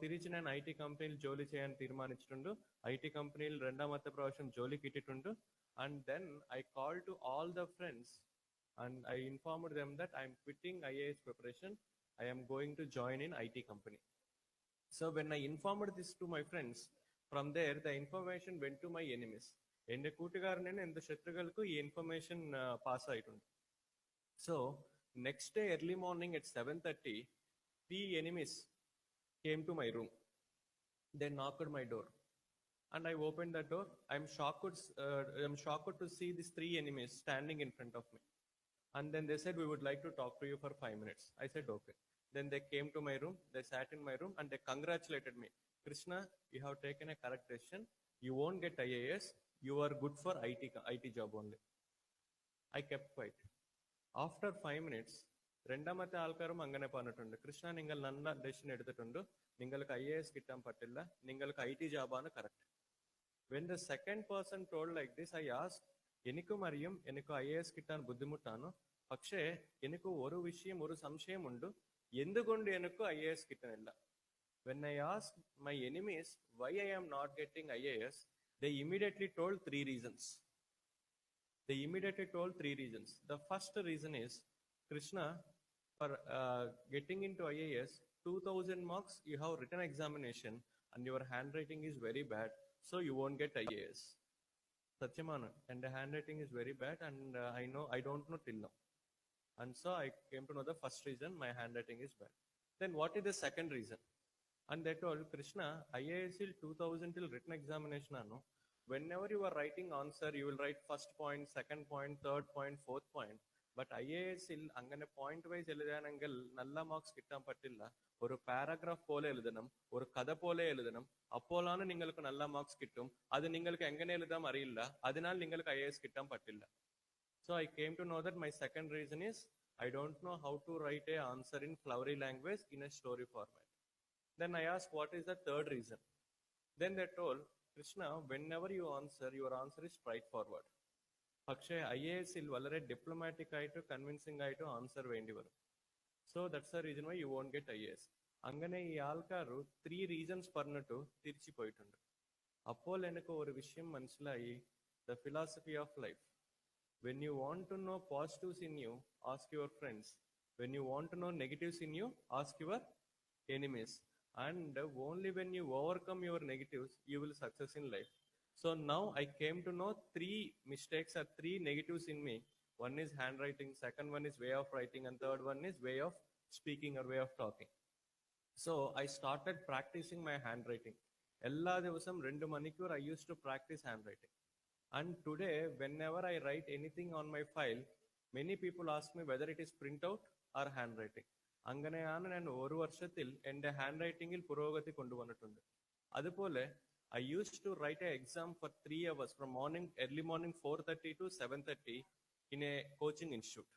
തിരിച്ച് ഞാൻ IT കമ്പനിയിൽ ജോലി ചെയ്യാൻ തീരുമാനിച്ചിട്ടുണ്ട്. IT കമ്പനിയിൽ രണ്ടാമത്തെ പ്രാവശ്യം ജോലി കിട്ടിയിട്ടുണ്ട്. And then I called to all the friends and I informed them that I am quitting IAS preparation. I am going to join in IT company. So when I informed this to my friends, from there the information went to my enemies. എൻ്റെ കൂട്ടുകാരനും എൻ്റെ ശത്രുക്കൾക്കും ഈ information പാസ്സായിട്ടുണ്ട്. So next day early morning at 7:30, 3 enemies came to my room. They knocked my door and I opened the door. I'm shocked to see these 3 enemies standing in front of me. And then they said, we would like to talk to you for 5 minutes. I said, okay. Then they came to my room, they sat in my room and they congratulated me. Krishna, you have taken a correct decision. You won't get IAS. You are good for IT job only. I kept quiet. After 5 minutes, രണ്ടാമത്തെ ആൾക്കാരും അങ്ങനെ പറഞ്ഞിട്ടുണ്ട്, കൃഷ്ണ നിങ്ങൾ നല്ല decision എടുത്തിട്ടുണ്ട്, നിങ്ങൾക്ക് IAS കിട്ടാൻ പറ്റില്ല, നിങ്ങൾക്ക് IT ജോബാണ് correct. When the second person told like this, I asked, എനിക്കും അറിയും എനിക്ക് IAS കിട്ടാൻ ബുദ്ധിമുട്ടാണ്, പക്ഷേ എനിക്ക് ഒരു വിഷയം ഒരു സംശയമുണ്ട്, എന്തുകൊണ്ട് എനിക്ക് IAS കിട്ടുന്നില്ല. When I asked my enemies why I am not getting IAS, they immediately told 3 reasons. The first reason is, Krishna, for getting into IAS, 2000 marks, you have written examination and your handwriting is very bad, so you won't get IAS. Satyamana, and the handwriting is very bad and I don't know till now. And so I came to know the first reason, my handwriting is bad. Then what is the second reason? And they told, Krishna, IAS il 2000 till written examination ano, whenever you are writing answer, you will write first point, second point, third point, fourth point. But IAS il angane point wise എഴുതാനെങ്കിൽ നല്ല marks കിട്ടാൻ പറ്റില്ല. ഒരു paragraph പോലെ എഴുതണം, ഒരു കഥ പോലെ എഴുതണം, അപ്പോഴാണ് നിങ്ങൾക്ക് നല്ല മാർക്സ് കിട്ടും. അത് നിങ്ങൾക്ക് എങ്ങനെ എഴുതാൻ അറിയില്ല, അതിനാൽ നിങ്ങൾക്ക് IAS കിട്ടാൻ പറ്റില്ല. So I came to know that my second reason is, I don't know how to write a answer in flowery language in a story format. Then I asked, what is the third reason? Then they told, Krishna, whenever you answer, your answer is straightforward. പക്ഷേ IAS il വളരെ diplomatic ആയിട്ട് convincing ആയിട്ട് answer വേണ്ടി വരും. So that's the reason why you won't get IAS. അങ്ങനെ ഈ ആൾക്കാർ 3 reasons പറഞ്ഞിട്ട് തിരിച്ചു പോയിട്ടുണ്ട്. അപ്പോൾ എനിക്ക് ഒരു വിഷയം മനസ്സിലായി, the philosophy of life. When you want to know positives in you, ask your friends. When you want to know negatives in you, ask your enemies. And only when you overcome your negatives, you will success in life. So now I came to know 3 mistakes or 3 negatives in me. One is handwriting, second one is way of writing, and third one is way of speaking or way of talking. So I started practicing my handwriting. Ella divasam 2 manikkur I used to practice handwriting. And today, whenever I write anything on my file, many people ask me whether it is printout or handwriting. അങ്ങനെയാണ് ഞാൻ ഒരു വർഷത്തിൽ എൻ്റെ hand റൈറ്റിംഗിൽ പുരോഗതി കൊണ്ടുവന്നിട്ടുണ്ട്. അതുപോലെ I used to write an exam for 3 hours from early morning 4:30 to 7:30 in a coaching institute,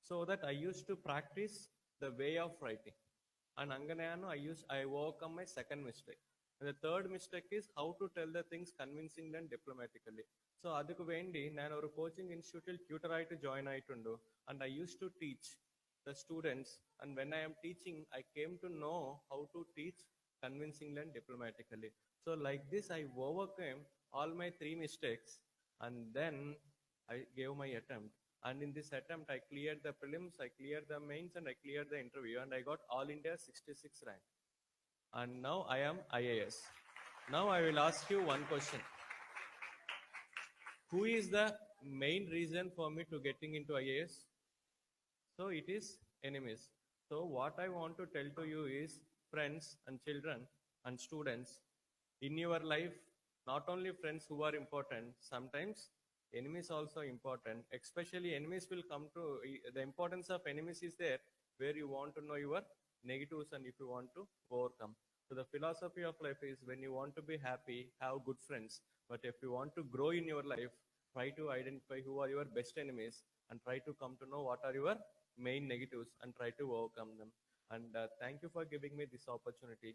so that I used to practice the way of writing. And അങ്ങനെയാണ് I overcome my second mistake. And the third mistake is how to tell the things convincingly and diplomatically. So adukku vendi nan oru coaching institute il tutor aayittu join aayittundu, and I used to teach the students, and when I am teaching I came to know how to teach convincingly and diplomatically. So like this I overcame all my 3 mistakes, and then I gave my attempt, and in this attempt I cleared the prelims, I cleared the mains, and I cleared the interview, and I got all India 66 rank. And now I am IAS. Now I will ask you one question. Who is the main reason for me to getting into IAS? So it is enemies. So what I want to tell to you is, friends and children and students, in your life, not only friends who are important, sometimes enemies also important. Especially enemies will come to, the importance of enemies is there where you want to know your negatives and if you want to overcome. So the philosophy of life is, when you want to be happy, have good friends. But if you want to grow in your life, try to identify who are your best enemies and try to come to know what are your main negatives and try to overcome them. And thank you for giving me this opportunity.